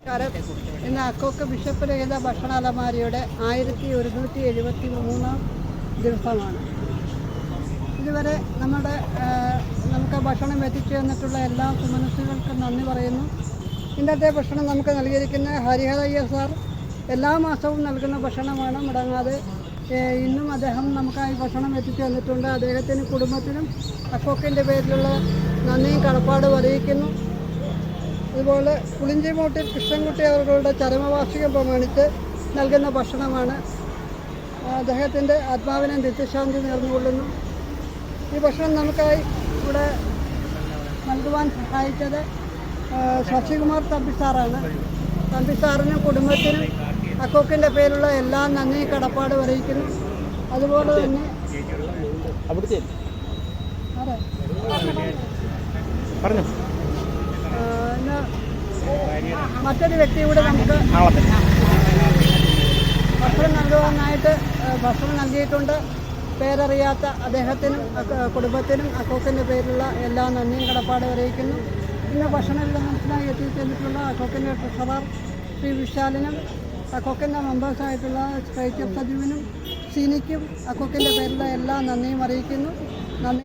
ഇന്ന് അക്കോക്ക് ബിഷപ്പ് രഹിത ഭക്ഷണ അലമാരിയുടെ 1173 ദിവസമാണ്. ഇതുവരെ നമുക്ക് ഭക്ഷണം എത്തിച്ചു തന്നിട്ടുള്ള എല്ലാ സുമനസ്സുകൾക്കും നന്ദി പറയുന്നു. ഇന്നത്തെ ഭക്ഷണം നമുക്ക് നൽകിയിരിക്കുന്ന ഹരിഹരയ്യ സാർ എല്ലാ മാസവും നൽകുന്ന ഭക്ഷണമാണ് മുടങ്ങാതെ. ഇന്നും അദ്ദേഹം നമുക്കായി ഭക്ഷണം എത്തിച്ചു തന്നിട്ടുണ്ട്. അദ്ദേഹത്തിന് കുടുംബത്തിനും അക്കോക്കിൻ്റെ പേരിലുള്ള നന്ദിയും കടപ്പാടും അറിയിക്കുന്നു. അതുപോലെ പുളിഞ്ചിമൂട്ടിൽ കൃഷ്ണൻകുട്ടി അവരുടെ ചരമവാർഷികം പ്രമാണിച്ച് നൽകുന്ന ഭക്ഷണമാണ്. അദ്ദേഹത്തിൻ്റെ ആത്മാവിനെ നിത്യശാന്തി നേർന്നുകൊള്ളുന്നു. ഈ ഭക്ഷണം നമുക്കായി ഇവിടെ നൽകുവാൻ സഹായിച്ചത് ശശികുമാർ തമ്പി സാറാണ്. തമ്പി സാറിനും കുടുംബത്തിനും അക്കോക്കിൻ്റെ പേരിലുള്ള എല്ലാ നന്ദി കടപ്പാടും അറിയിക്കുന്നു. അതുപോലെ തന്നെ മറ്റൊരു വ്യക്തി കൂടെ നമുക്ക് ഭക്ഷണം നൽകിയിട്ടുണ്ട്. പേരറിയാത്ത അദ്ദേഹത്തിനും കുടുംബത്തിനും അക്കോക്കിൻ്റെ പേരിലുള്ള എല്ലാ നന്ദിയും കടപ്പാടും അറിയിക്കുന്നു. ഇന്ന് ഭക്ഷണ വിതരണത്തിനായി എത്തിച്ചേർന്നിട്ടുള്ള അക്കോക്കിൻ്റെ ട്രഷറർ ശ്രീ വിശാലിനും അക്കോക്കിൻ്റെ മെമ്പേഴ്സായിട്ടുള്ള സ്ട്രൈറ്റർ സജീവിനും സീനിക്കും അക്കോക്കിൻ്റെ പേരിലുള്ള എല്ലാ നന്ദിയും അറിയിക്കുന്നു. നന്ദി.